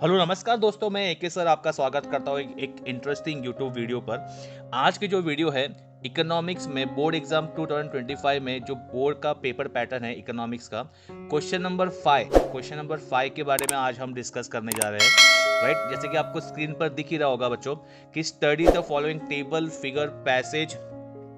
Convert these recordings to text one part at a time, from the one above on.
Hello नमस्कार दोस्तों, मैं एके सर आपका स्वागत करता हूँ एक इंटरेस्टिंग यूट्यूब वीडियो पर। आज की जो वीडियो है इकोनॉमिक्स में बोर्ड एग्जाम 2025 में जो बोर्ड का पेपर पैटर्न है इकोनॉमिक्स का, क्वेश्चन नंबर 5 के बारे में आज हम डिस्कस करने जा रहे हैं। राइट, जैसे कि आपको स्क्रीन पर दिख ही रहा होगा बच्चों कि study the following table figure passage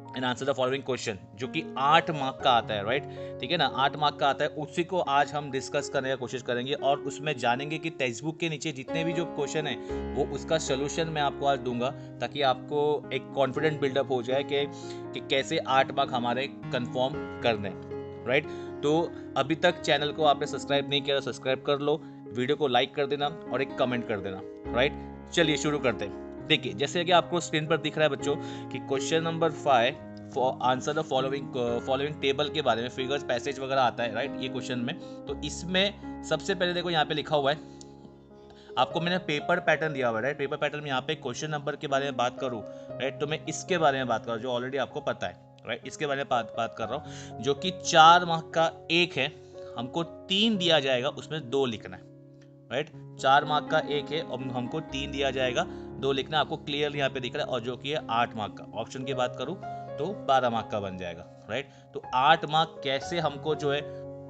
and answer the following question, जो कि 8 मार्क का आता है। राइट, ठीक है ना, 8 मार्क का आता है। उसी को आज हम डिस्कस करने की कोशिश करेंगे और उसमें जानेंगे कि टेक्स्ट बुक के नीचे जितने भी जो क्वेश्चन है वो उसका सोल्यूशन मैं आपको आज दूंगा, ताकि आपको एक कॉन्फिडेंट बिल्डअप हो जाए कि कैसे 8 मार्क हमारे कंफर्म करने। राइट, तो अभी तक चैनल को आपने सब्सक्राइब नहीं किया तो सब्सक्राइब कर लो, वीडियो को लाइक कर देना और एक कमेंट कर देना। राइट, चलिए शुरू करते हैं। देखिए, जैसे कि आपको स्क्रीन पर दिख रहा है बच्चों कि question number 5 for answer the following table के बारे में फिगर्स पैसेज वगैरह आता है। राइट, ये क्वेश्चन में तो इसमें सबसे पहले देखो यहाँ पे लिखा हुआ है, आपको मैंने पेपर पैटर्न दिया हुआ है। राइट, पेपर पैटर्न में यहाँ पे क्वेश्चन नंबर के बारे में बात करूँ, राइट, तो मैं इसके बारे में बात कर रहा हूँ जो ऑलरेडी आपको पता है। राइट, इसके बारे में बात कर रहा हूँ, जो कि 4 मार्क का एक है, हमको 3 दिया जाएगा, उसमें 2 लिखना है। राइट, 4 मार्क का एक है और हमको 3 दिया जाएगा, 2 लिखना। आपको क्लियर यहाँ पे दिख रहा है, और जो कि है 8 मार्क का। ऑप्शन की बात करूँ तो 12 मार्क का बन जाएगा। राइट, तो 8 मार्क कैसे हमको जो है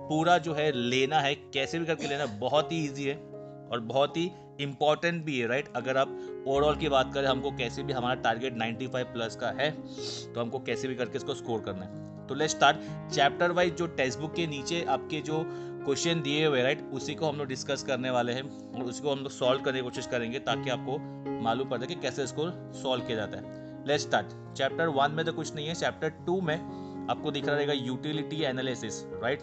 पूरा जो है लेना है, कैसे भी करके लेना, बहुत ही ईजी है और बहुत ही इंपॉर्टेंट भी है। राइट, अगर आप ओवरऑल की बात करें, हमको कैसे भी, हमारा टारगेट 95 प्लस का है, तो हमको कैसे भी करके इसको स्कोर करना है। तो लेट्स स्टार्ट। चैप्टर वाइज जो टेक्स्ट बुक के नीचे आपके जो क्वेश्चन दिए हुए, राइट, उसी को हम लोग डिस्कस करने वाले हैं और उसी को हम लोग सॉल्व करने की कोशिश करेंगे, ताकि आपको मालूम पड़े कि कैसे इसको सॉल्व किया जाता है। Let's start. चैप्टर 1 में तो कुछ नहीं है, चैप्टर 2 में आपको दिख रहा रहेगा यूटिलिटी एनालिसिस। राइट,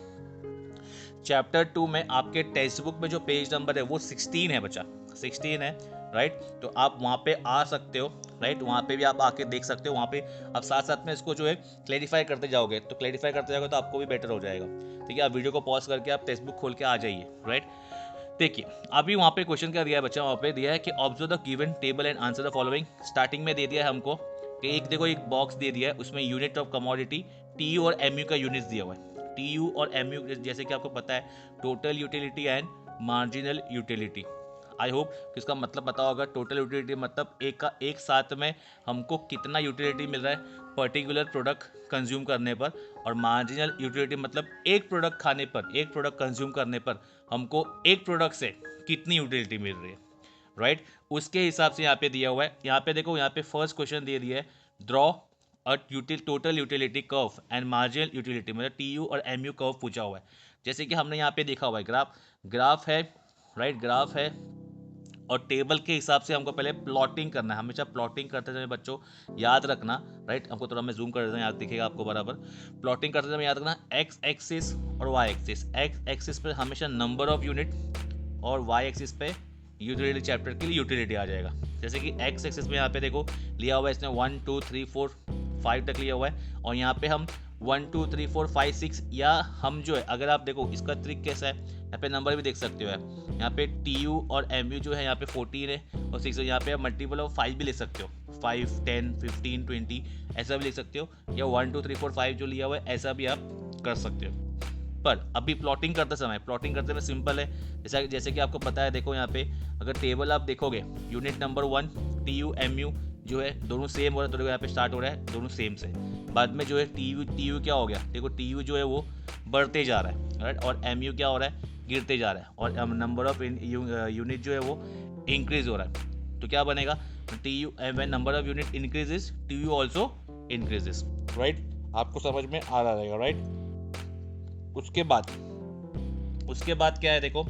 चैप्टर 2 में आपके टेक्स्ट बुक में जो पेज नंबर है वो 16 है बच्चा, 16 है। राइट, तो आप वहाँ पे आ सकते हो। राइट, वहाँ पे भी आप आके देख सकते हो। वहाँ पे आप साथ साथ में इसको जो है क्लैरिफाई करते जाओगे, तो क्लैरिफाई करते जाओगे तो आपको भी बेटर हो जाएगा। ठीक है, आप वीडियो को पॉज करके आप टेक्स्ट बुक खोल के आ जाइए। राइट, देखिए अभी वहाँ पे क्वेश्चन क्या दिया है बच्चा, वहाँ पे दिया है कि observe the given table and answer the following. Starting में दे दिया है हमको कि एक देखो, एक बॉक्स दे दिया है, उसमें यूनिट ऑफ कमोडिटी टीयू और एमयू का यूनिट्स दिया हुआ है। टीयू और एमयू जैसे कि आपको पता है, total utility and marginal utility. I hope कि इसका मतलब पता होगा। टोटल यूटिलिटी मतलब एक साथ में हमको कितना यूटिलिटी मिल रहा है पर्टिकुलर प्रोडक्ट कंज्यूम करने पर, और मार्जिनल यूटिलिटी मतलब एक प्रोडक्ट खाने पर, एक प्रोडक्ट कंज्यूम करने पर हमको एक प्रोडक्ट से कितनी यूटिलिटी मिल रही है। राइट, उसके हिसाब से यहाँ पे दिया हुआ है। यहाँ पे देखो, यहाँ पे फर्स्ट क्वेश्चन दे दिया है, draw a total utility curve and marginal utility, मतलब टीयू और एमयू कर्व पूछा हुआ है। जैसे कि हमने यहाँ पे देखा हुआ है, ग्राफ है। राइट, ग्राफ है और टेबल के हिसाब से हमको पहले प्लॉटिंग करना है। हमेशा प्लॉटिंग करते समय बच्चों याद रखना, राइट, हमको थोड़ा मैं जूम कर देता हूँ, याद दिखेगा आपको बराबर। प्लॉटिंग करते समय याद रखना, एक्स एक्सिस और वाई एक्सिस। एक्स एक्सिस पे हमेशा नंबर ऑफ यूनिट और वाई एक्सिस पे यूटिलिटी, चैप्टर के लिए यूटिलिटी आ जाएगा। जैसे कि एक्स एक्सिस में यहाँ पे देखो लिया हुआ है इसने 1 2 3 4 5 तक लिया हुआ है, और यहाँ पे हम 1 2 3 4 5 6, या हम जो है, अगर आप देखो इसका ट्रिक कैसा है, यहाँ पे नंबर भी देख सकते हो। यहाँ पे टी यू और एम यू जो है यहाँ पे 14 है और 6 है। यहाँ पे आप मल्टीपल ऑफ 5 भी ले सकते हो, 5 10 15 20 ऐसा भी लिख सकते हो, या 1 2 3 4 5 जो लिया हुआ है ऐसा भी आप कर सकते हो। पर अभी प्लॉटिंग करते समय सिंपल है। जैसे कि आपको पता है, देखो यहाँ पे अगर टेबल आप देखोगे, unit number 1 T U M U जो है दोनों सेम हो रहा है, तो यहाँ पे स्टार्ट हो रहा है दोनों सेम से। बाद में जो है टी यू क्या हो गया, देखो टी यू जो है वो बढ़ते जा रहा है। राइट, और एम यू क्या हो रहा है, गिरते जा रहा है, और नंबर ऑफ यूनिट जो है वो इंक्रीज हो रहा है। तो क्या बनेगा, T U when number of unit increases T U also increases. Right, आपको समझ में आ रहा रहेगा। राइट, उसके बाद क्या है, देखो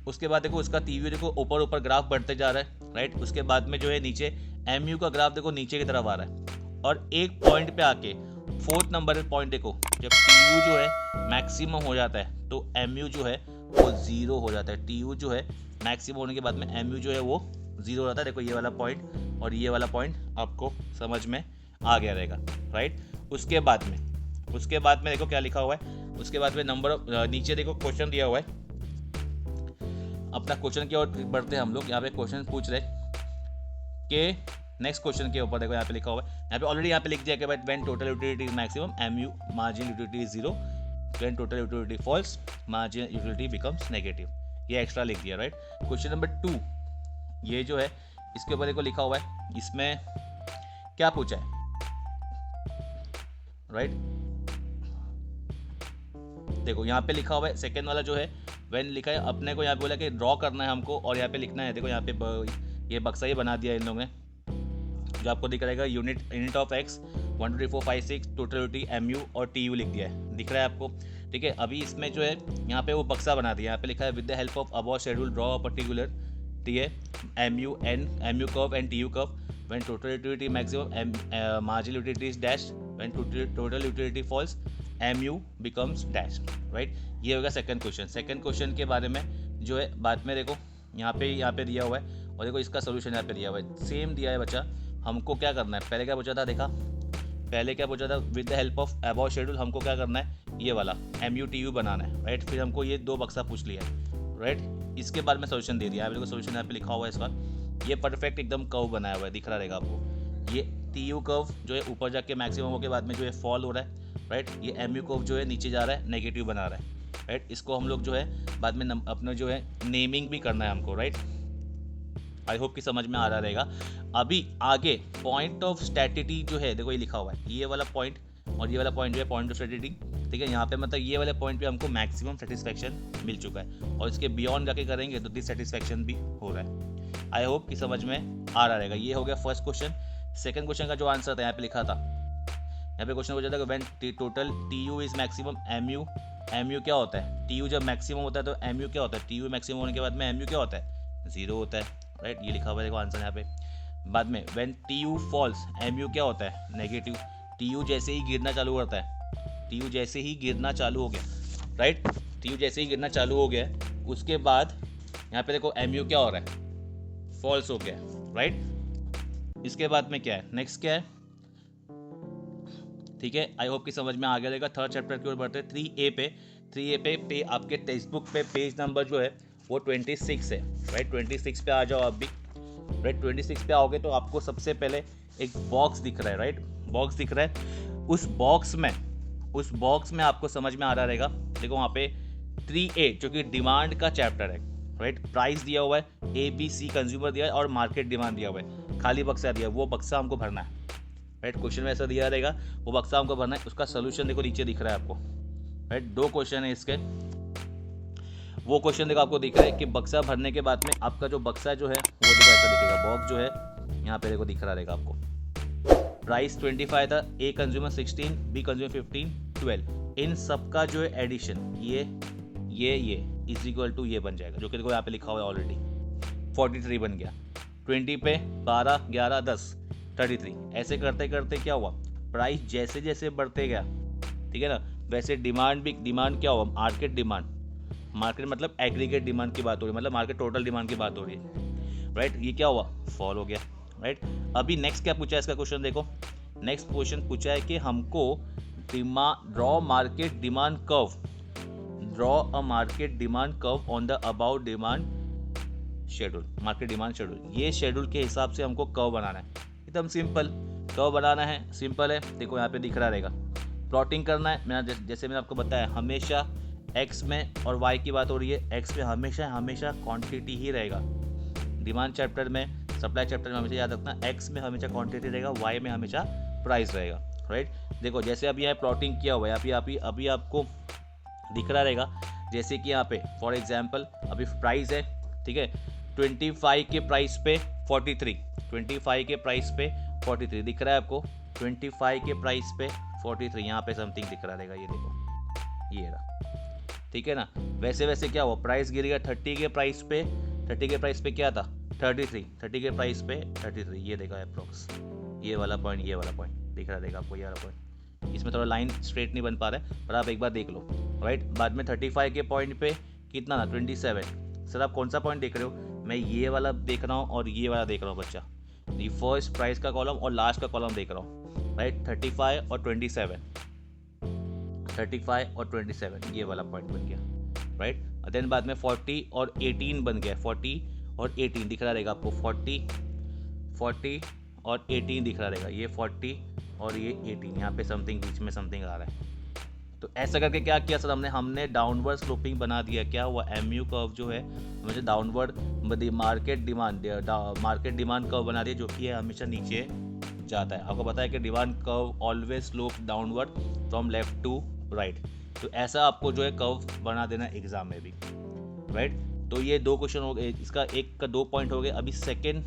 उसके बाद देखो उसका टीवी देखो ऊपर ऊपर ग्राफ बढ़ते जा रहा है। राइट, उसके बाद में जो है नीचे एमयू का ग्राफ देखो नीचे की तरफ आ रहा है, और एक पॉइंट पे आके 4th नंबर पे पॉइंट देखो, जब टीयू जो है मैक्सिमम हो जाता है तो एमयू जो है वो 0 हो जाता है। टीयू जो है मैक्सिमम होने के बाद में एमयू जो है वो 0 हो जाता है। देखो ये वाला पॉइंट और ये वाला पॉइंट आपको समझ में आ गया रहेगा। राइट, उसके बाद में देखो क्या लिखा हुआ है, उसके बाद में नंबर ऑफ, नीचे देखो क्वेश्चन दिया हुआ है। अपना क्वेश्चन की ओर बढ़ते हैं हम लोग। यहाँ पे क्वेश्चन पूछ रहे कि नेक्स्ट क्वेश्चन के ऊपर देखो यहाँ पे लिखा हुआ है, यहाँ पे ऑलरेडी यहाँ पे लिख दिया कि when total utility is maximum MU marginal utility is 0, when total utility falls marginal utility becomes negative. ये एक्स्ट्रा लिख दिया, राइट। क्वेश्चन नंबर 2, ये जो है इसके ऊपर देखो लिखा हुआ है, इसमें क्या पूछा है, राइट। देखो यहाँ पे लिखा हुआ है, सेकेंड वाला जो है व्हेन लिखा है, अपने को यहाँ पे बोला कि ड्रॉ करना है हमको, और यहाँ पे लिखना है, देखो यहाँ पे ये बक्सा ही बना दिया इन लोगों ने, जो आपको दिख रहेगा unit of x 1 2 3 4 5 6 totality MU और TU लिख दिया है, दिख रहा है आपको, ठीक है। अभी इसमें जो है यहाँ पे वो बक्सा बना दिया, यहाँ पे लिखा है with the help of above schedule draw a particular MU curve and TU curve when total utility maximum marginal utility is dash, when total utility falls MU becomes dash, right. ये होगा सेकंड क्वेश्चन। सेकंड क्वेश्चन के बारे में जो है बाद में देखो यहाँ पे दिया हुआ है, और देखो इसका सोल्यूशन यहाँ पे दिया हुआ है, सेम दिया है बच्चा। हमको क्या करना है, पहले क्या पूछा था, देखा पहले क्या पूछा था, with the help of above schedule हमको क्या करना है, ये वाला MU TU बनाना है, राइट। फिर हमको ये 2 बक्सा पूछ लिया है, राइट। इसके बाद में सोल्यूशन दे दिया है, देखो सोल्यूशन यहाँ पे लिखा हुआ है इसका, ये परफेक्ट एकदम कर्व बनाया हुआ है, दिख रहा रहेगा आपको। ये TU कर्व जो है ऊपर जाके मैक्सिमम के बाद में जो है फॉल हो रहा है, राइट। ये MU कर्व जो है नीचे जा रहा है, नेगेटिव बना रहा है, राइट। इसको हम लोग जो है बाद में अपना जो है नेमिंग भी करना है हमको, राइट। आई होप कि समझ में आ रहा रहेगा। अभी आगे पॉइंट ऑफ स्टैटिटी जो है, देखो ये लिखा हुआ है, ये वाला पॉइंट और ये वाला पॉइंट जो है पॉइंट ऑफ स्टैटिटी, ठीक है। यहाँ पे मतलब ये वाले पॉइंट पे हमको मैक्सिमम सेटिस्फैक्शन मिल चुका है, और इसके बियॉन्ड जाके करेंगे तो डिससेटिस्फैक्शन भी हो रहा है। आई होप कि समझ में आ रहा रहेगा। ये हो गया फर्स्ट क्वेश्चन। सेकंड क्वेश्चन का जो आंसर था यहाँ पे लिखा था, यहाँ पे क्वेश्चन पूछा था when total TU is maximum MU क्या होता है, TU जब मैक्सिमम होता है तो MU क्या होता है, TU मैक्सिमम होने के बाद में MU क्या होता है, 0 होता है, राइट। ये लिखा हुआ है देखो आंसर यहाँ पे। बाद में व्हेन TU फॉल्स MU क्या होता है, नेगेटिव। TU जैसे ही गिरना चालू करता है, TU जैसे ही गिरना चालू हो गया, राइट। TU जैसे ही गिरना चालू हो गया, उसके बाद यहाँ पे देखो MU क्या हो रहा है, फॉल्स हो गया, राइट। इसके बाद में क्या है, नेक्स्ट क्या है, ठीक है। आई होप कि समझ में आ गया रहेगा। थर्ड चैप्टर की ओर बढ़ते हैं 3A पे आपके टेक्स्ट बुक पे पेज नंबर जो है वो 26 है, राइट। 26 पे आ जाओ आप भी, राइट। 26 पे आओगे तो आपको सबसे पहले एक बॉक्स दिख रहा है, राइट। बॉक्स दिख रहा है, उस बॉक्स में आपको समझ में आ रहा रहेगा, देखो वहाँ पे 3A जो कि डिमांड का चैप्टर है, राइट। प्राइस दिया हुआ है, ABC कंज्यूमर दिया है, और मार्केट डिमांड दिया हुआ है, खाली बक्सा दिया है, वो बक्सा हमको भरना है, राइट। क्वेश्चन में ऐसा दिया रहेगा, वो बक्सा हमको भरना है। उसका सोल्यूशन देखो नीचे दिख रहा है आपको, राइट। 2 क्वेश्चन है इसके, वो क्वेश्चन देखो आपको दिख रहा है कि बक्सा भरने के बाद में आपका जो बक्सा जो है वो देखो ऐसा दिखेगा, बॉक्स जो है यहाँ पे देखो दिख रहा रहेगा आपको। प्राइस 25 था, A कंज्यूमर 16, B कंज्यूमर 15, 12, इन सबका जो है एडिशन ये इज इक्वल टू ये बन जाएगा, जो कि देखो यहाँ पे लिखा हुआ है ऑलरेडी 43 बन गया। 20 पे 12 11 10 33, ऐसे करते करते क्या हुआ, प्राइस जैसे जैसे बढ़ते गया, ठीक है ना, वैसे डिमांड क्या हुआ, मार्केट मतलब एग्रीगेट डिमांड की बात हो रही है, मतलब मार्केट टोटल डिमांड की बात हो रही है, राइट। ये क्या हुआ, फॉल हो गया, राइट। अभी नेक्स्ट क्या पूछा है इसका क्वेश्चन देखो, नेक्स्ट क्वेश्चन पूछा है कि हमको draw a market demand curve on the about demand schedule, market demand schedule. ये शेड्यूल के हिसाब से हमको कर्व बनाना है, एकदम सिंपल कर्व बनाना है, सिंपल है। देखो यहाँ पे दिख रहा रहेगा, प्लॉटिंग करना है। जैसे मैंने आपको बताया, हमेशा एक्स में और वाई की बात हो रही है, एक्स में हमेशा क्वांटिटी ही रहेगा। डिमांड चैप्टर में, सप्लाई चैप्टर में हमेशा याद रखना, एक्स में हमेशा क्वांटिटी रहेगा, वाई में हमेशा प्राइस रहेगा, राइट। देखो जैसे अभी यहाँ प्लॉटिंग किया हुआ है, अभी आपको दिख रहा रहेगा, जैसे कि यहाँ पे फॉर एग्जाम्पल अभी प्राइस है, ठीक है, 25 के प्राइस पे 43, 25 के प्राइस पे 43 दिख रहा है आपको, 25 के प्राइस पे 43 यहाँ पे समथिंग दिख रहा रहेगा, ये देखो ये रहा, ठीक है ना। वैसे क्या हुआ, प्राइस गिर गया 30 के प्राइस पे क्या था 33, 30 के प्राइस पे 33, ये देखा अप्रोक्स, ये वाला पॉइंट दिख रहा रहेगा आपको, ये वाला पॉइंट। इसमें थोड़ा लाइन स्ट्रेट नहीं बन पा रहा है, पर आप एक बार देख लो, राइट। बाद में 35 के पॉइंट पे कितना था 27। सर आप कौन सा पॉइंट देख रहे हो, मैं ये वाला देख रहा हूँ और ये वाला देख रहा हूँ बच्चा, ये फर्स्ट प्राइस का कॉलम और लास्ट का कॉलम देख रहा हूँ, राइट। 35 और 27 ये वाला पॉइंट बन गया, राइट। देन बाद में 40 और 18 बन गया, 40 और 18 दिख रहा रहेगा आपको, 40 और 18 दिख रहा रहेगा, ये 40 और ये 18, यहाँ पे समथिंग बीच में समथिंग आ रहा है, तो ऐसा करके क्या किया सर हमने डाउनवर्ड स्लोपिंग बना दिया। क्या हुआ, MU कर्व जो है मुझे डाउनवर्ड मार्केट डिमांड कर्व बना दिया, जो कि हमेशा नीचे जाता है। आपको पता है कि demand curve always slope downward from left to right. तो ऐसा आपको जो है कर्व बना देना एग्जाम में भी, राइट। तो ये 2 क्वेश्चन हो गए, इसका एक का 2 पॉइंट हो गए। अभी सेकेंड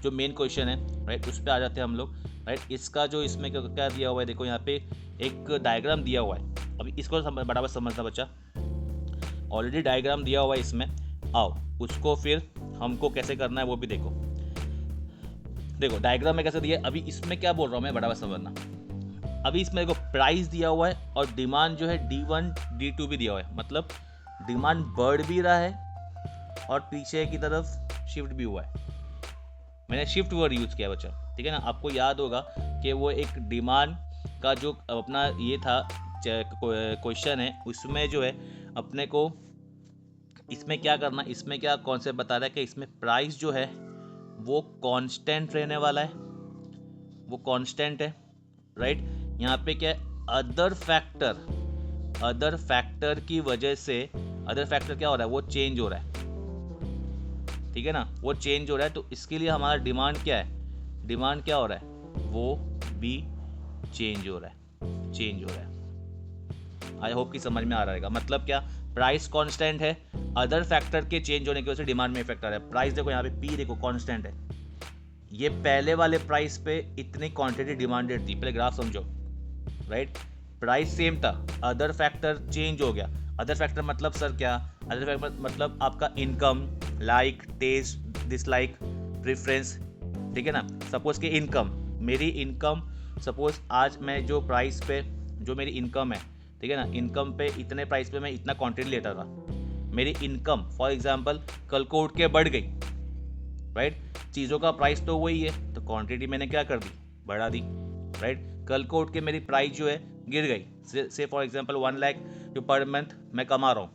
जो मेन क्वेश्चन है, राइट, उस पर आ जाते हैं हम लोग, राइट। इसका जो इसमें क्या दिया हुआ है, देखो यहाँ पे एक डायग्राम दिया हुआ है। अभी इसको बराबर समझना बच्चा, ऑलरेडी डायग्राम दिया हुआ है इसमें। आओ उसको फिर हमको कैसे करना है वो भी देखो। देखो डायग्राम में कैसे दिया है, अभी इसमें क्या बोल रहा हूँ मैं, बराबर समझना। अभी इसमें देखो प्राइस दिया हुआ है और डिमांड जो है D1 D2 भी दिया हुआ है, मतलब डिमांड बढ़ भी रहा है और पीछे की तरफ शिफ्ट भी हुआ है। मैंने शिफ्ट वर्ड यूज किया बच्चा, ठीक है ना। आपको याद होगा कि वो एक डिमांड का जो अपना ये था क्वेश्चन है, उसमें जो है अपने को इसमें क्या करना, इसमें क्या कॉन्सेप्ट बता रहा है कि इसमें प्राइस जो है वो कांस्टेंट रहने वाला है, वो कांस्टेंट है, राइट। यहाँ पे क्या है, अदर फैक्टर की वजह से, अदर फैक्टर क्या हो रहा है, वो चेंज हो रहा है, ठीक है ना, वो चेंज हो रहा है। तो इसके लिए हमारा डिमांड क्या है, डिमांड क्या हो रहा है, वो भी चेंज हो रहा है। आई होप कि समझ में आ रहा है। मतलब क्या, प्राइस कांस्टेंट है, अदर फैक्टर के चेंज होने की वजह से डिमांड में इफेक्ट आ रहा है। प्राइस देखो यहाँ पे P देखो कांस्टेंट है, ये पहले वाले प्राइस पे इतनी क्वांटिटी डिमांडेड थी, पहले ग्राफ समझो, राइट। प्राइस सेम था, अदर फैक्टर चेंज हो गया। अदर फैक्टर मतलब सर क्या, अदर फैक्टर मतलब आपका income, like, taste, dislike, preference, ठीक है ना। सपोज कि इनकम, मेरी इनकम, सपोज आज मैं जो प्राइस पे जो मेरी इनकम है, ठीक है ना, इनकम पे इतने प्राइस पे मैं इतना क्वांटिटी लेता था, मेरी इनकम फॉर एग्जांपल कल को उठ के बढ़ गई, राइट। चीज़ों का प्राइस तो वही है, तो क्वांटिटी मैंने क्या कर दी, बढ़ा दी, राइट। कल को उठ के मेरी प्राइस जो है गिर गई, से फॉर एग्जांपल 1 लाख जो पर मंथ मैं कमा रहा हूँ,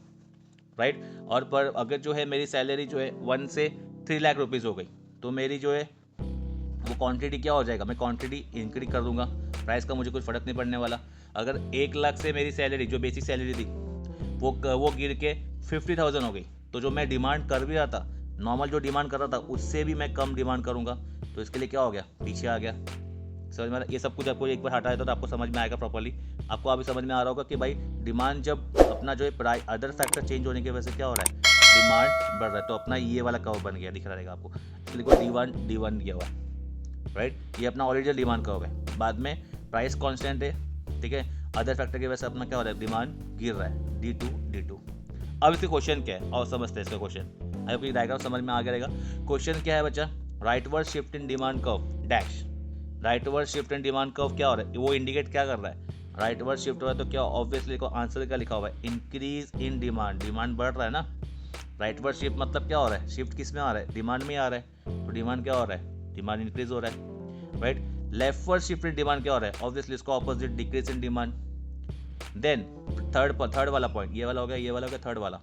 राइट। और पर अगर जो है मेरी सैलरी जो है 1 से 3 लाख रुपीज़ हो गई, तो मेरी जो है वो क्वांटिटी क्या हो जाएगा, मैं क्वांटिटी इंक्रीज कर दूंगा, प्राइस का मुझे कुछ फ़र्क नहीं पड़ने वाला। अगर 1 लाख से मेरी सैलरी जो बेसिक सैलरी थी वो गिर के 50,000 हो गई, तो जो मैं डिमांड कर भी रहा था, नॉर्मल जो डिमांड कर रहा था उससे भी मैं कम डिमांड करूंगा, तो इसके लिए क्या हो गया, पीछे आ गया। समझ में, ये सब कुछ आपको एक बार हटाया तो आपको समझ में आएगा प्रॉपर्ली। आपको अभी समझ में आ रहा होगा कि भाई डिमांड जब अपना जो है प्राइस, अदर फैक्टर चेंज होने की वजह से क्या हो रहा है, डिमांड बढ़ रहा है। तो अपना ये वाला कर्व बन गया, दिख रहा रहेगा आपको, इसलिए D1 दिया हुआ है, राइट। ये अपना ओरिजिनल डिमांड कर्व है। बाद में प्राइस कांस्टेंट है, ठीक है, अदर फैक्टर की वजह से अपना क्या हो रहा है, डिमांड गिर रहा है, D2। अब इसका क्वेश्चन क्या है और समझते हैं इसका क्वेश्चन। अगर डायग्राम समझ में आ गया रहेगा। क्वेश्चन क्या है बच्चा, rightward shift in demand curve dash. Rightward shift in demand curve क्या हो रहा है, वो इंडिकेट क्या कर रहा है, राइटवर्ड शिफ्ट हो रहा है तो क्या, ऑब्वियसली को आंसर क्या लिखा हुआ है, इंक्रीज इन डिमांड, डिमांड बढ़ रहा है ना। राइटवर्ड शिफ्ट मतलब क्या हो रहा है, शिफ्ट किस में आ रहा है, डिमांड में आ रहा है, तो डिमांड क्या हो रहा है, डिमांड इंक्रीज हो रहा है, right. Leftward shift in demand क्या हो रहा है, ऑब्वियसली इसका opposite, decrease in demand. Then third वाला पॉइंट, ये वाला हो गया, ये वाला हो गया, थर्ड वाला,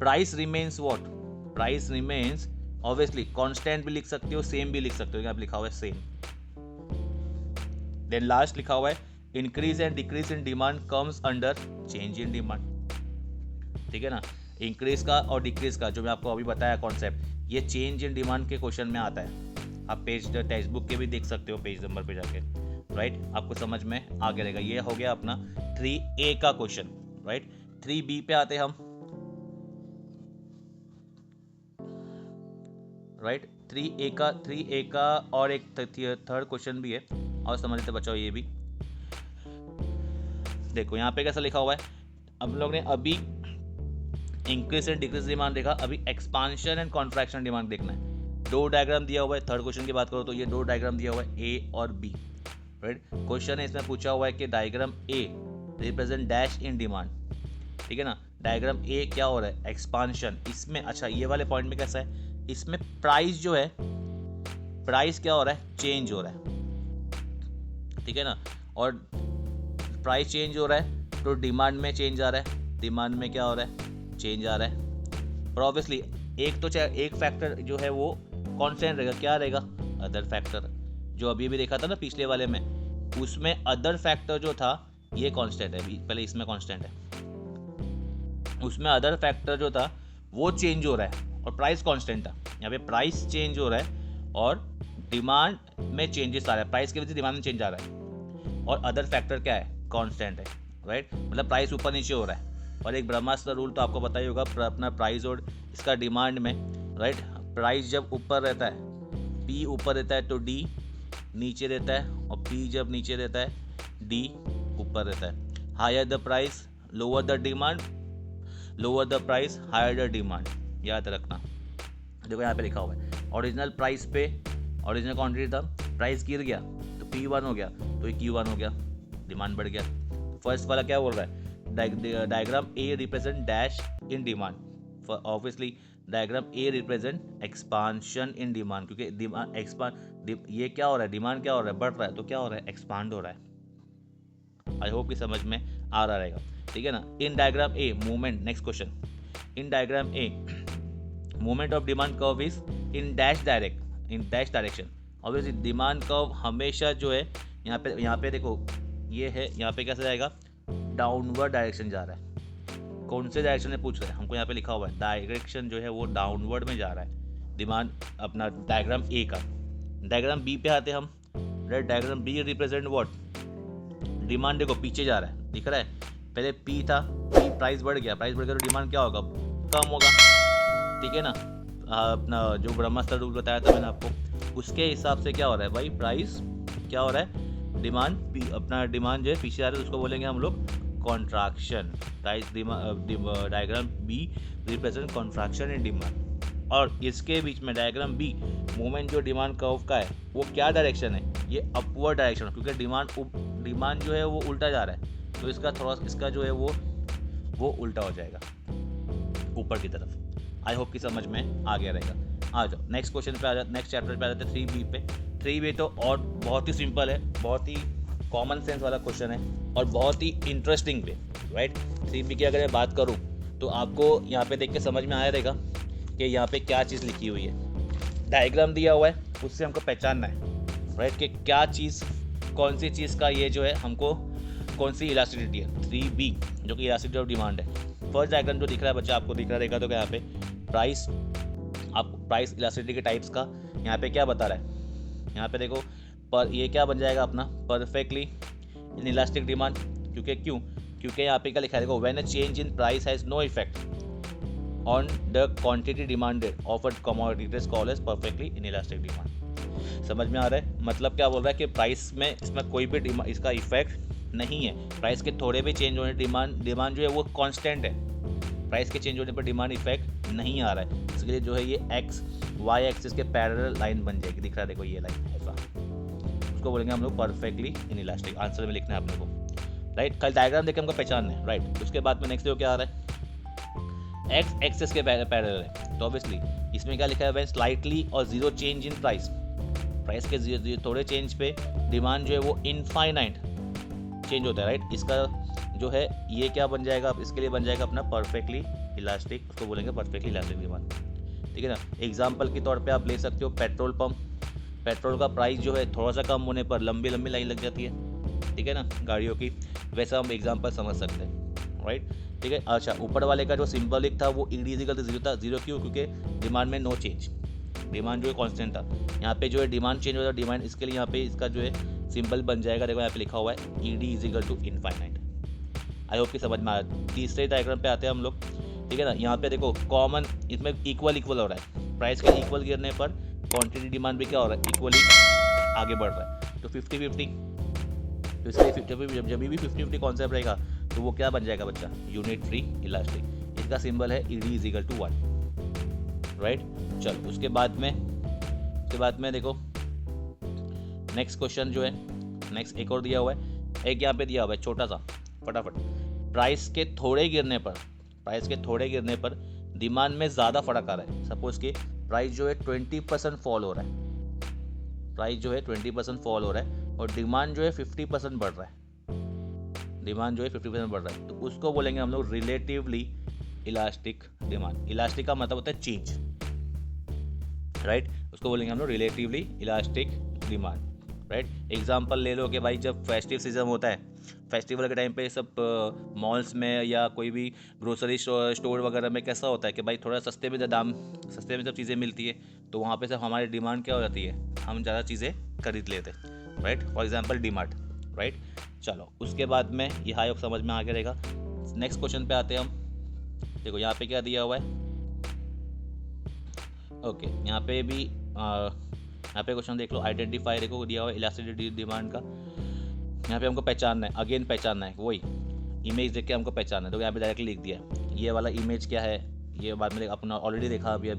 price remains what, price remains obviously constant भी लिख सकते हो, सेम भी लिख सकते हो, यहाँ पे लिखा हुआ है सेम। देन लास्ट लिखा हुआ है increase and decrease in demand comes under change in demand, ठीक है ना। इंक्रीज का और डिक्रीज का जो मैं आपको अभी बताया कॉन्सेप्ट, ये चेंज इन डिमांड के क्वेश्चन में आता है। आप पेज टेक्स्ट बुक के भी देख सकते हो, पेज नंबर पे जाके, राइट, आपको समझ में आ गया रहेगा। ये हो गया अपना 3A का क्वेश्चन, राइट। 3B पे आते हम, राइट। 3A का और एक थर्ड क्वेश्चन भी है, और समझ लेते बचाओ ये भी। देखो यहाँ पे कैसा लिखा हुआ है, हम लोग ने अभी इंक्रीज एंड डिक्रीज डिमांड देखा, अभी एक्सपांशन एंड कॉन्ट्रैक्शन डिमांड देखना है। 2 डायग्राम दिया हुआ है, थर्ड क्वेश्चन की बात करो तो ये 2 डायग्राम दिया हुआ है, A और B, राइट। क्वेश्चन है इसमें पूछा हुआ है कि diagram A represent dash in demand, ठीक है ना। डायग्राम A क्या हो रहा है, एक्सपांशन, इसमें अच्छा ये वाले पॉइंट में कैसा है, इसमें प्राइस जो है, प्राइस क्या हो रहा है, चेंज हो रहा है, ठीक है ना। और प्राइस चेंज हो रहा है तो डिमांड में चेंज आ रहा है, डिमांड में क्या हो रहा है, चेंज आ रहा है। और ऑब्वियसली एक फैक्टर जो है वो कांस्टेंट रहेगा, क्या रहेगा, अदर फैक्टर। जो अभी भी देखा था ना पिछले वाले में, उसमें अदर फैक्टर जो था ये कांस्टेंट है, पहले इसमें कांस्टेंट है, उसमें अदर फैक्टर जो था वो चेंज हो रहा है और प्राइस कांस्टेंट था। यहाँ पे प्राइस चेंज हो रहा है और डिमांड में चेंजेस आ रहा है, प्राइस की वजह से डिमांड में चेंज आ रहा है और अदर फैक्टर क्या है, कांस्टेंट है, राइट। मतलब प्राइस ऊपर नीचे हो रहा है। और एक ब्रह्मास्त्र रूल तो आपको पता ही होगा, अपना प्राइस और इसका डिमांड में, राइट। प्राइस जब ऊपर रहता है, पी ऊपर रहता है तो डी नीचे रहता है, और पी जब नीचे रहता है डी ऊपर रहता है। Higher the price lower the demand, lower the price higher the demand, याद रखना। देखो यहाँ पे लिखा हुआ है ओरिजिनल प्राइस पे ओरिजिनल क्वांटिटी था, प्राइस गिर गया तो P1 हो गया, तो ये Q1 हो गया, डिमांड बढ़ गया। फर्स्ट वाला क्या बोल रहा है, diagram A represent dash in demand, obviously diagram A represent expansion in demand, क्योंकि डिमांड एक्सपांड, ये क्या हो रहा है, डिमांड क्या हो रहा है, बढ़ रहा है, तो क्या हो रहा है, एक्सपांड हो रहा है। आई होप कि समझ में आ रहा रहेगा, ठीक है ना। In diagram a movement, next question, in diagram a movement of demand curve is in dash direction. Obviously demand curve हमेशा जो है यहाँ पे देखो ये है, यहाँ पे कैसे जाएगा, डाउनवर्ड डायरेक्शन जा रहा है। कौन से डायरेक्शन में पूछ रहे हैं हमको, यहाँ पे लिखा हुआ है डायरेक्शन जो है वो डाउनवर्ड में जा रहा है डिमांड, अपना डायग्राम ए का। डायग्राम बी पे आते हम, diagram B represent what, demand देखो पीछे जा रहा है, दिख रहा है, पहले पी था, पी प्राइस बढ़ गया तो डिमांड क्या होगा, कम होगा, ठीक है ना। अपना जो ब्रह्मास्त्र रूल बताया था मैंने आपको, उसके हिसाब से क्या हो रहा है भाई, प्राइस क्या हो रहा है, डिमांड अपना डिमांड जो है पीछे आ रहा है, उसको बोलेंगे हम लोग contraction. Price diagram B represent contraction in demand. और इसके बीच में डायग्राम बी मूवमेंट जो डिमांड कर्व का है वो क्या डायरेक्शन है, ये अपवर्ड डायरेक्शन, क्योंकि डिमांड जो है वो उल्टा जा रहा है, तो इसका थोड़ा इसका जो है वो उल्टा हो जाएगा ऊपर की तरफ। आई होप कि समझ में आ गया रहेगा। आ जाओ नेक्स्ट क्वेश्चन पे, आ जाते, नेक्स्ट चैप्टर पे आ जाते हैं 3B पे। 3B तो और बहुत ही सिंपल है, बहुत ही कॉमन सेंस वाला क्वेश्चन है और बहुत ही इंटरेस्टिंग भी, राइट। 3B की अगर मैं बात करूँ तो आपको यहाँ पे देख के समझ में आया रहेगा कि यहाँ पे क्या चीज़ लिखी हुई है। डायग्राम दिया हुआ है, उससे हमको पहचानना है, राइट, कि क्या चीज़, कौन सी चीज़ का ये जो है हमको कौन सी इलास्टिसिटी है, 3B जो कि इलास्टिसिटी ऑफ डिमांड है। फर्स्ट डायग्राम जो दिख रहा है बच्चा, आपको दिख रहा रहेगा तो यहाँ पे प्राइस, आपको प्राइस इलास्टिसिटी के टाइप्स का यहाँ पे क्या बता रहा है, यहाँ पे देखो पर ये क्या बन जाएगा अपना परफेक्टली इन इलास्टिक डिमांड, क्योंकि यहाँ पे क्या लिखा है देखो, when a change in price has no effect on the quantity demanded of a commodity it is called as perfectly inelastic demand. समझ में आ रहा है, मतलब क्या बोल रहा है कि प्राइस में इसमें कोई भी इसका इफेक्ट नहीं है, प्राइस के थोड़े भी चेंज होने डिमांड जो है वो कांस्टेंट है, प्राइस के चेंज होने पर डिमांड इफेक्ट नहीं आ रहा है। इसके लिए जो है ये एक्स वाई एक्सिस के पैरेलल लाइन बन जाएगी, दिख रहा है देखो ये लाइन ऐसा, उसको बोलेंगे हम लोग परफेक्टली इन इलास्टिक। आंसर में लिखना है आप लोगों को, राइट। कल डायग्राम देख के हमको पहचानना है, राइट। उसके बाद में नेक्स्ट क्या आ रहा है, एक्स एक्सिस के पैरेलल है, तो ऑब्वियसली इसमें क्या लिखा है, व्हेन स्लाइटली और zero change in price, price के थोड़े चेंज पे डिमांड जो है वो इनफाइनाइट चेंज होता है, राइट। इसका जो है ये क्या बन जाएगा, इसके लिए बन जाएगा अपना परफेक्टली इलास्टिक, उसको बोलेंगे परफेक्टली इलास्टिक डिमांड, ठीक है ना। एग्जांपल के तौर पे आप ले सकते हो पेट्रोल पंप, पेट्रोल का प्राइस जो है थोड़ा सा कम होने पर लंबी लंबी लाइन लग जाती है, ठीक है ना, गाड़ियों की, वैसा हम एग्जांपल समझ सकते हैं, राइट, ठीक है। अच्छा, ऊपर वाले का जो सिंबलिक था वो इक्वल टू जीरो था, जीरो क्यों, क्योंकि डिमांड में नो चेंज, डिमांड जो है कांस्टेंट था। यहाँ पे जो है डिमांड चेंज होता है, डिमांड, इसके लिए यहाँ पे इसका जो है सिंबल बन जाएगा, देखो यहाँ पे लिखा हुआ है ED is equal to infinite. I hope कि समझ में आया। तीसरे डायग्राम पे आते हैं हम लोग, ठीक है ना। यहाँ पे देखो कॉमन, इसमें इक्वल हो रहा है, प्राइस के इक्वल गिरने पर क्वांटिटी डिमांड भी क्या हो रहा है, इक्वली आगे बढ़ रहा है, तो 50-50, तो इसलिए जब भी 50-50 कॉन्सेप्ट रहेगा तो वो क्या बन जाएगा बच्चा, यूनिट फ्री इलास्टिक। इसका सिंबल है ED is equal to 1, right. चल उसके बाद में देखो नेक्स्ट क्वेश्चन जो है, नेक्स्ट एक और दिया हुआ है, एक यहाँ पे दिया हुआ है छोटा सा, फटाफट। प्राइस के थोड़े गिरने पर डिमांड में ज़्यादा फर्क आ रहा है। सपोज कि प्राइस जो है 20% फॉल हो रहा है, प्राइस जो है 20% फॉल हो रहा है और डिमांड जो है 50% बढ़ रहा है, डिमांड जो है 50% बढ़ रहा है, तो उसको बोलेंगे हम लोग रिलेटिवली इलास्टिक डिमांड। इलास्टिक का मतलब होता है चेंज, राइट, उसको बोलेंगे हम लोग relatively elastic demand. Right. Example ले लो कि भाई जब फेस्टिव सीज़न होता है, फेस्टिवल के टाइम पे सब मॉल्स में या कोई भी ग्रोसरी स्टोर वगैरह में कैसा होता है कि भाई थोड़ा सस्ते में सस्ते में जब चीज़ें मिलती है तो वहाँ पे सब हमारी डिमांड क्या हो जाती है, हम ज़्यादा चीज़ें खरीद लेते हैं, right. For example DMart, right. चलो उसके बाद में ये हाई ऑफ समझ में आ गया रहेगा। नेक्स्ट क्वेश्चन पे आते हैं हम। देखो यहाँ पे क्या दिया हुआ है, ओके यहाँ पे भी यहाँ पे क्वेश्चन देख लो, आइडेंटिफाई देखो दिया हुआ है इलास्टिसिटी डिमांड का। यहाँ पे हमको पहचानना है, अगेन पहचानना है, वही इमेज देख के हमको पहचानना है। तो यहाँ पे डायरेक्टली लिख दिया है ये वाला इमेज क्या है, ये बाद में अपना ऑलरेडी देखा अभी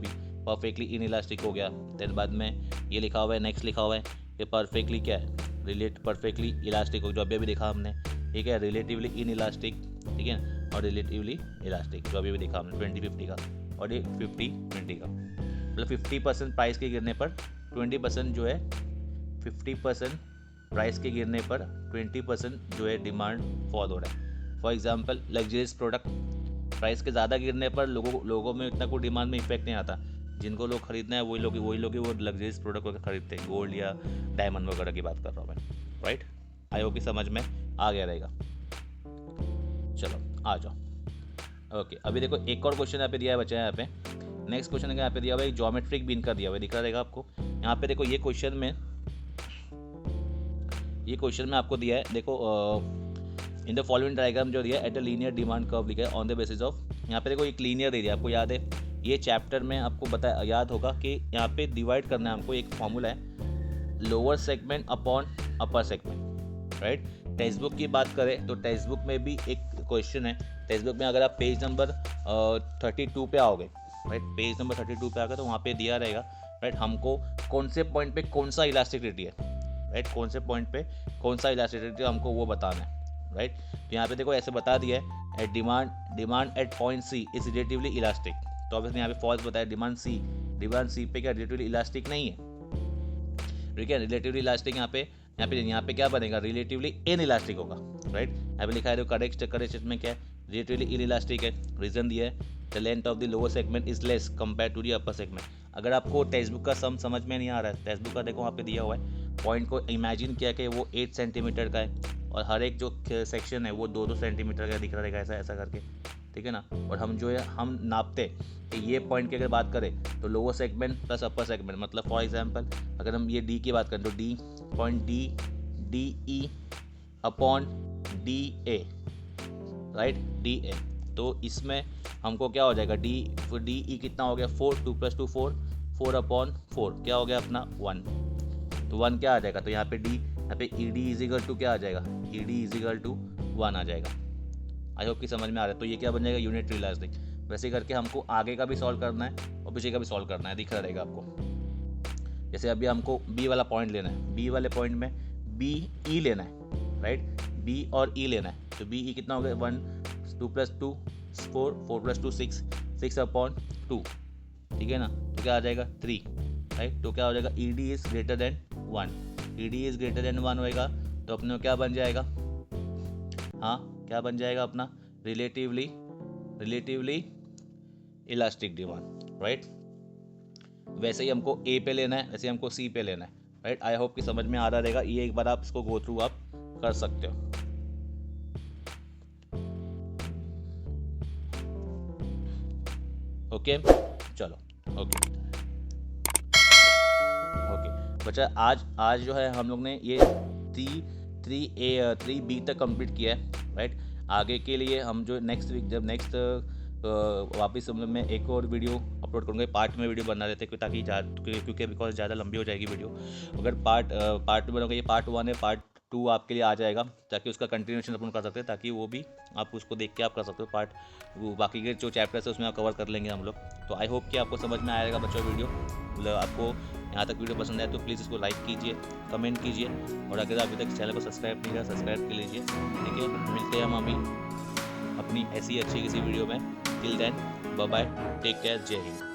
परफेक्टली इन इलास्टिक हो गया। देन बाद में ये लिखा हुआ है, नेक्स्ट लिखा हुआ है कि परफेक्टली क्या है, परफेक्टली इलास्टिक हो, जो अभी देखा हमने, ठीक है। रिलेटिवली इन इलास्टिक, ठीक है, और रिलेटिवली इलास्टिक जो अभी देखा हमने 20-50 का, और ये 50-20 का, मतलब 50% प्राइस के गिरने पर 20% जो है, 50% प्राइस के गिरने पर 20% जो है डिमांड फॉल हो रहा है। For example luxurious product, price के ज़्यादा गिरने पर लोगों में इतना कोई डिमांड में इफेक्ट नहीं आता। जिनको लोग खरीदना है वही लोग वो लग्जरियस प्रोडक्ट वगैरह खरीदते हैं, गोल्ड या डायमंड वगैरह की बात कर रहा हूँ मैं, राइट। आई होप कि समझ में आ गया रहेगा। चलो आ जाओ। ओके अभी देखो एक और क्वेश्चन यहाँ पे दिया है बच्चा, यहाँ पे नेक्स्ट क्वेश्चन यहाँ पे दिया हुआ है ज्योमेट्रिक बीन का दिया हुआ है, दिख रहा रहेगा आपको। यहाँ पे देखो ये क्वेश्चन में आपको दिया है, देखो इन द फॉलोइंग डायग्राम जो दिया है at a linear demand curve लिखा है ऑन द बेसिस ऑफ, यहाँ पे देखो एक लीनियर एरिया आपको याद है, ये चैप्टर में आपको याद होगा कि यहाँ पे डिवाइड करना है हमको, एक फॉर्मूला है lower segment upon upper segment, right. Text book की बात करें तो टेक्स्ट बुक में भी एक क्वेश्चन है, टेक्स्ट बुक में अगर आप पेज नंबर 32 पे आओगे, राइट, पेज नंबर 32 पे आगे तो वहाँ पे दिया रहेगा, राइट, हमको कौन से पॉइंट पे कौन सा इलास्टिसिटी है, राइट, कौन से पॉइंट पे कौन सा इलास्टिसिटी हमको वो बताना है, राइट। तो यहाँ पे देखो ऐसे बता दिया है demand at point C is relatively elastic, तो ऑब्वियसली यहाँ पे फॉल्स बताया, डिमांड सी पे क्या रिलेटिवली इलास्टिक नहीं है, ठीक है। रिलेटिवली इलास्टिक यहाँ पे क्या बनेगा, रिलेटिवली इन इलास्टिक होगा, राइट। यहाँ पे लिखा है करेक्ट स्टेटमेंट क्या है, रिलेटिवली इन इलास्टिक है। रीजन दिया है the length of the lower segment is less compare to the upper segment. अगर आपको टेक्स्ट बुक का समझ में नहीं आ रहा है, टेक्स्ट बुक का देखो वहाँ पे दिया हुआ है, पॉइंट को इमेजिन किया कि वो 8 सेंटीमीटर का है और हर एक जो सेक्शन है वो 2-2 सेंटीमीटर का दिख रहा रहेगा, ऐसा करके, ठीक है ना। और हम जो है हम नापते कि ये पॉइंट की अगर बात करें तो lower segment plus upper segment, मतलब फॉर एग्जांपल अगर हम ये डी की बात करें तो D point D E upon D A, right, D A. तो इसमें हमको क्या हो जाएगा, डी ई कितना हो गया 4, 2 + 2 4 अपॉन 4 क्या हो गया अपना 1, तो 1 क्या आ जाएगा, तो यहाँ पे डी, यहाँ पे ई डी इजिकल टू क्या आ जाएगा, ई डी इजिकल टू 1 आ जाएगा। आई होप कि समझ में आ रहा है। तो ये क्या बन जाएगा, यूनिटरी इलास्टिक। वैसे करके हमको आगे का भी सॉल्व करना है और पीछे का भी सॉल्व करना है, दिख रहा रहेगा आपको। जैसे अभी हमको बी वाला पॉइंट लेना है, बी वाले पॉइंट में बी ई लेना है, राइट, बी और ई लेना है, तो बी ई कितना हो गया 1, 2 + 2 4, 4 + 2 6, 6 अपॉन 2, ठीक है ना। तो क्या आ जाएगा 3, राइट। तो क्या हो जाएगा, E D is greater than 1, E D is greater than 1 होएगा तो अपने क्या बन जाएगा, हाँ क्या बन जाएगा अपना रिलेटिवली इलास्टिक डिमांड, राइट। वैसे ही हमको ए पे लेना है, वैसे ही हमको सी पे लेना है, राइट। आई होप कि समझ में आ रहा रहेगा, ये एक बार आप इसको गो थ्रू आप कर सकते हो। ओके चलो ओके बच्चा आज जो है हम लोग ने ये 3B तक कंप्लीट किया है, राइट। आगे के लिए हम जो नेक्स्ट वीक जब वापस हम लोग मैं एक और वीडियो अपलोड करूँगा, पार्ट में वीडियो बना देते क्योंकि बिकॉज ज़्यादा लंबी हो जाएगी वीडियो। अगर पार्ट में बनाओगे, ये पार्ट 1 है, पार्ट 2 आपके लिए आ जाएगा ताकि उसका कंटिन्यूएशन अपन कर सकते हैं, ताकि वो भी आप उसको देख के आप कर सकते हो। बाकी के जो चैप्टर्स है उसमें आप कवर कर लेंगे हम लोग। तो आई होप कि आपको समझ में आएगा बच्चों वीडियो, मतलब आपको यहाँ तक वीडियो पसंद आए तो प्लीज़ इसको लाइक कीजिए, कमेंट कीजिए, और अगर अभी तक चैनल को सब्सक्राइब नहीं किया सब्सक्राइब कर लीजिए, ठीक है। मिलते हैं हम अभी अपनी ऐसी अच्छी किसी वीडियो में। Till then bye bye, take care, Jai Hind.